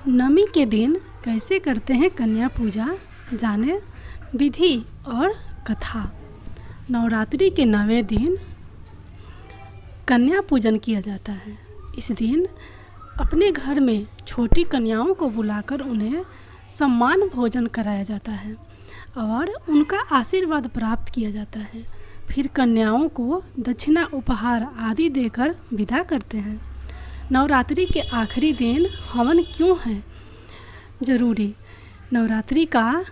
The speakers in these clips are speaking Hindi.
नवमी के दिन कैसे करते हैं कन्या पूजा, जाने विधि और कथा। नवरात्रि के 9वें दिन कन्या पूजन किया जाता है। इस दिन अपने घर में छोटी कन्याओं को बुलाकर उन्हें सम्मान भोजन कराया जाता है और उनका आशीर्वाद प्राप्त किया जाता है। फिर कन्याओं को दक्षिणा, उपहार आदि देकर विदा करते हैं। नवरात्रि के आखिरी दिन हवन क्यों है जरूरी? नवरात्रि का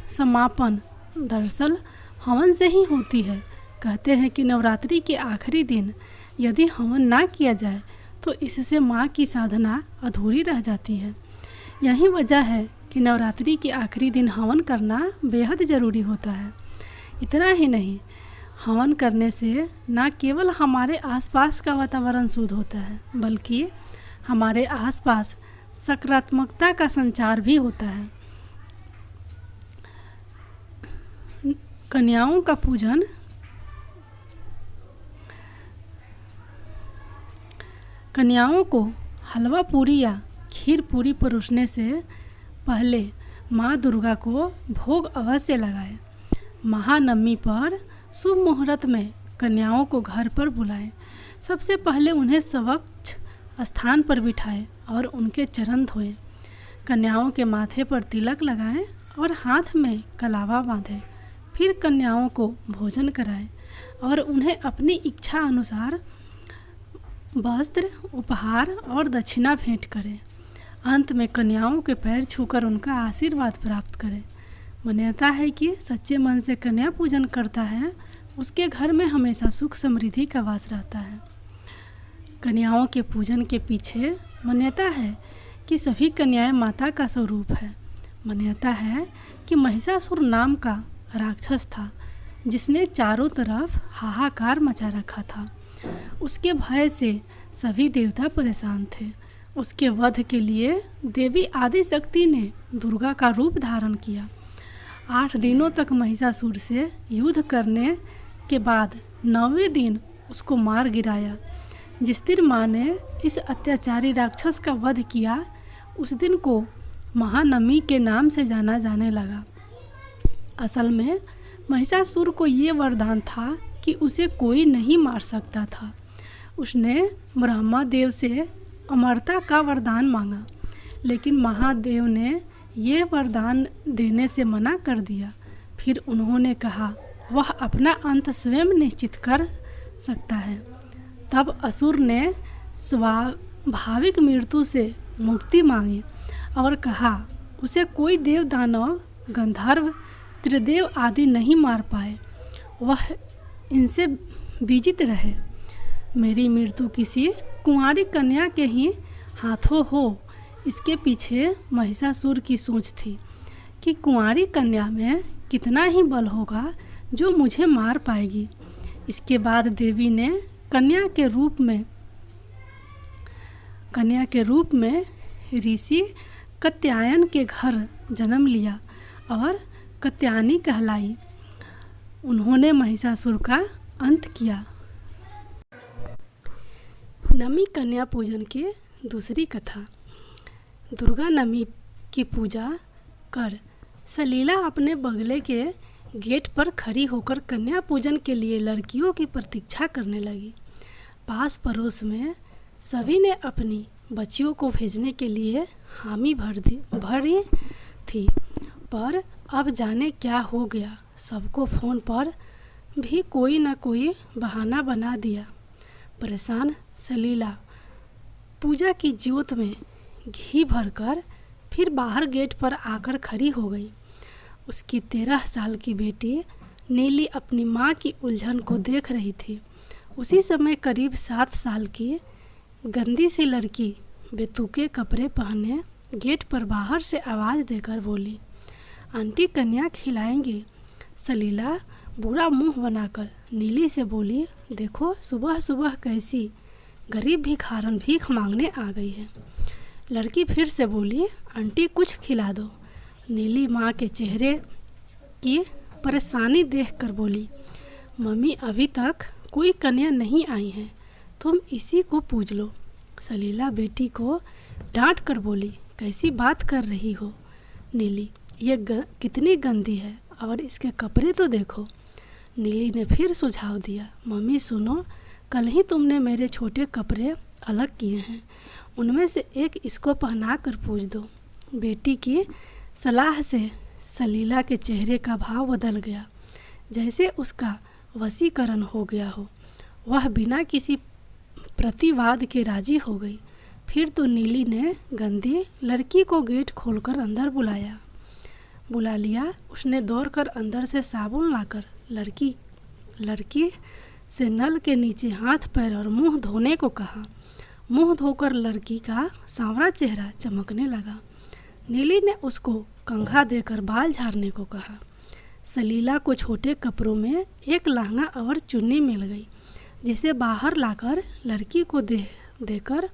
समापन दरअसल हवन से ही होती है। कहते हैं कि नवरात्रि के आखिरी दिन यदि हवन ना किया जाए तो इससे माँ की साधना अधूरी रह जाती है। यही वजह है कि नवरात्रि के आखिरी दिन हवन करना बेहद ज़रूरी होता है। इतना ही नहीं, हवन करने से न केवल हमारे आसपास का वातावरण शुद्ध होता है बल्कि हमारे आसपास सकारात्मकता का संचार भी होता है। कन्याओं का पूजन कन्याओं को हलवा पूरी या खीर पूरी परोसने से पहले माँ दुर्गा को भोग अवश्य लगाएं। महानवमी पर शुभ मुहूर्त में कन्याओं को घर पर बुलाएं। सबसे पहले उन्हें स्वच्छ स्थान पर बिठाएं और उनके चरण धोएं। कन्याओं के माथे पर तिलक लगाएं और हाथ में कलावा बांधें। फिर कन्याओं को भोजन कराएं और उन्हें अपनी इच्छा अनुसार वस्त्र, उपहार और दक्षिणा भेंट करें। अंत में कन्याओं के पैर छूकर उनका आशीर्वाद प्राप्त करें। मान्यता है कि सच्चे मन से कन्या पूजन करता है उसके घर में हमेशा सुख समृद्धि का वास रहता है। कन्याओं के पूजन के पीछे मान्यता है कि सभी कन्याएं माता का स्वरूप है। मान्यता है कि महिषासुर नाम का राक्षस था जिसने चारों तरफ हाहाकार मचा रखा था। उसके भय से सभी देवता परेशान थे। उसके वध के लिए देवी आदिशक्ति ने दुर्गा का रूप धारण किया। 8 दिनों तक महिषासुर से युद्ध करने के बाद 9वें दिन उसको मार गिराया। जिस दिन माँ ने इस अत्याचारी राक्षस का वध किया उस दिन को महानवमी के नाम से जाना जाने लगा। असल में महिषासुर को ये वरदान था कि उसे कोई नहीं मार सकता था। उसने ब्रह्मा देव से अमरता का वरदान मांगा, लेकिन महादेव ने ये वरदान देने से मना कर दिया। फिर उन्होंने कहा वह अपना अंत स्वयं निश्चित कर सकता है। तब असुर ने स्वाभाविक मृत्यु से मुक्ति मांगी और कहा उसे कोई देव, दानव, गंधर्व, त्रिदेव आदि नहीं मार पाए। वह इनसे विजित रहे। मेरी मृत्यु किसी कुंवारी कन्या के ही हाथों हो। इसके पीछे महिषासुर की सोच थी कि कुंवारी कन्या में कितना ही बल होगा जो मुझे मार पाएगी। इसके बाद देवी ने कन्या के रूप में ऋषि कात्यायन के घर जन्म लिया और कात्यायनी कहलाई। उन्होंने महिषासुर का अंत किया। नवमी कन्या पूजन की दूसरी कथा। दुर्गा नवमी की पूजा कर सलीला अपने बगले के गेट पर खड़ी होकर कन्या पूजन के लिए लड़कियों की प्रतीक्षा करने लगी। पास पड़ोस में सभी ने अपनी बच्चियों को भेजने के लिए हामी भरी थी, पर अब जाने क्या हो गया। सबको फ़ोन पर भी कोई न कोई बहाना बना दिया। परेशान सलीला पूजा की ज्योत में घी भरकर फिर बाहर गेट पर आकर खड़ी हो गई। उसकी 13 साल की बेटी नीली अपनी माँ की उलझन को देख रही थी। उसी समय करीब 7 साल की गंदी सी लड़की बेतुके कपड़े पहने गेट पर बाहर से आवाज़ देकर बोली, आंटी कन्या खिलाएंगे। सलीला बुरा मुंह बनाकर नीली से बोली, देखो सुबह सुबह कैसी गरीब भिखारन भीख मांगने आ गई है। लड़की फिर से बोली, आंटी कुछ खिला दो। नीली माँ के चेहरे की परेशानी देखकर बोली, मम्मी अभी तक कोई कन्या नहीं आई है, तुम इसी को पूज लो। सलीला बेटी को डांट कर बोली, कैसी बात कर रही हो नीली, ये कितनी गंदी है और इसके कपड़े तो देखो। नीली ने फिर सुझाव दिया, मम्मी सुनो, कल ही तुमने मेरे छोटे कपड़े अलग किए हैं, उनमें से एक इसको पहना कर पूछ दो। बेटी की सलाह से सलीला के चेहरे का भाव बदल गया, जैसे उसका वशीकरण हो गया हो। वह बिना किसी प्रतिवाद के राजी हो गई। फिर तो नीली ने गंदी लड़की को गेट खोलकर अंदर बुला लिया। उसने दौड़कर अंदर से साबुन लाकर लड़की से नल के नीचे हाथ पैर और मुंह धोने को कहा। मुंह धोकर लड़की का सांवरा चेहरा चमकने लगा। नीली ने उसको कंघा देकर बाल झाड़ने को कहा। सलीला को छोटे कपड़ों में एक लहंगा और चुन्नी मिल गई, जिसे बाहर लाकर लड़की को देकर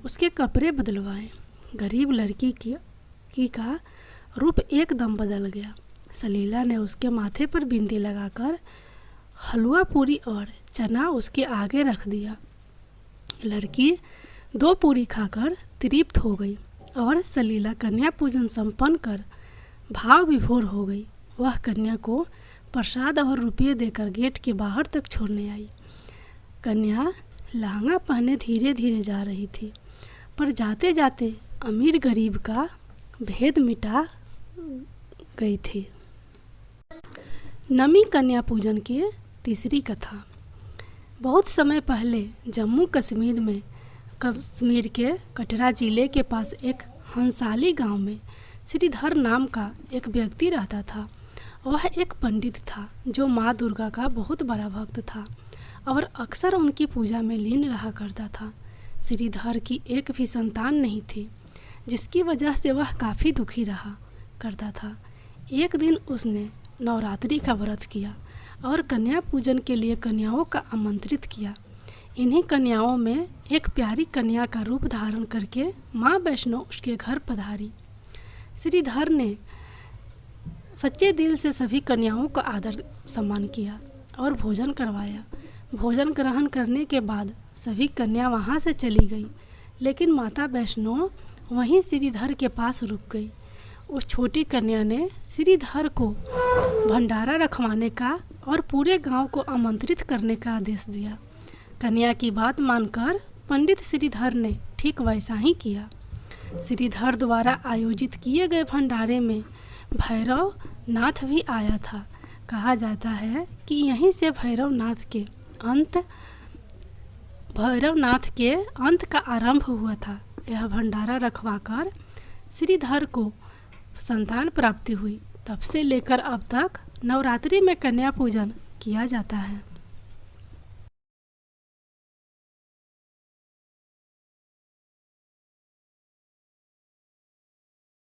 उसके कपड़े बदलवाए। गरीब लड़की की का रूप एकदम बदल गया। सलीला ने उसके माथे पर बिंदी लगाकर हलवा पूरी और चना उसके आगे रख दिया। लड़की 2 पूरी खाकर तृप्त हो गई और सलीला कन्या पूजन संपन्न कर भाव विभोर हो गई। वह कन्या को प्रसाद और रुपये देकर गेट के बाहर तक छोड़ने आई। कन्या लहंगा पहने धीरे धीरे जा रही थी, पर जाते जाते अमीर गरीब का भेद मिटा गई थी। नमी कन्या पूजन की तीसरी कथा। बहुत समय पहले जम्मू कश्मीर के कटरा जिले के पास एक हंसाली गांव में श्रीधर नाम का एक व्यक्ति रहता था। वह एक पंडित था जो माँ दुर्गा का बहुत बड़ा भक्त था और अक्सर उनकी पूजा में लीन रहा करता था। श्रीधर की एक भी संतान नहीं थी, जिसकी वजह से वह काफ़ी दुखी रहा करता था। एक दिन उसने नवरात्रि का व्रत किया और कन्या पूजन के लिए कन्याओं का आमंत्रित किया। इन्हीं कन्याओं में एक प्यारी कन्या का रूप धारण करके माँ वैष्णो उसके घर पधारी। श्रीधर ने सच्चे दिल से सभी कन्याओं का आदर सम्मान किया और भोजन करवाया। भोजन ग्रहण करने के बाद सभी कन्या वहाँ से चली गई, लेकिन माता वैष्णो वहीं श्रीधर के पास रुक गई। उस छोटी कन्या ने श्रीधर को भंडारा रखवाने का और पूरे गांव को आमंत्रित करने का आदेश दिया। कन्या की बात मानकर पंडित श्रीधर ने ठीक वैसा ही किया। श्रीधर द्वारा आयोजित किए गए भंडारे में भैरव नाथ भी आया था। कहा जाता है कि यहीं से भैरव नाथ के अंत का आरंभ हुआ था। यह भंडारा रखवाकर श्रीधर को संतान प्राप्ति हुई। तब से लेकर अब तक नवरात्रि में कन्या पूजन किया जाता है।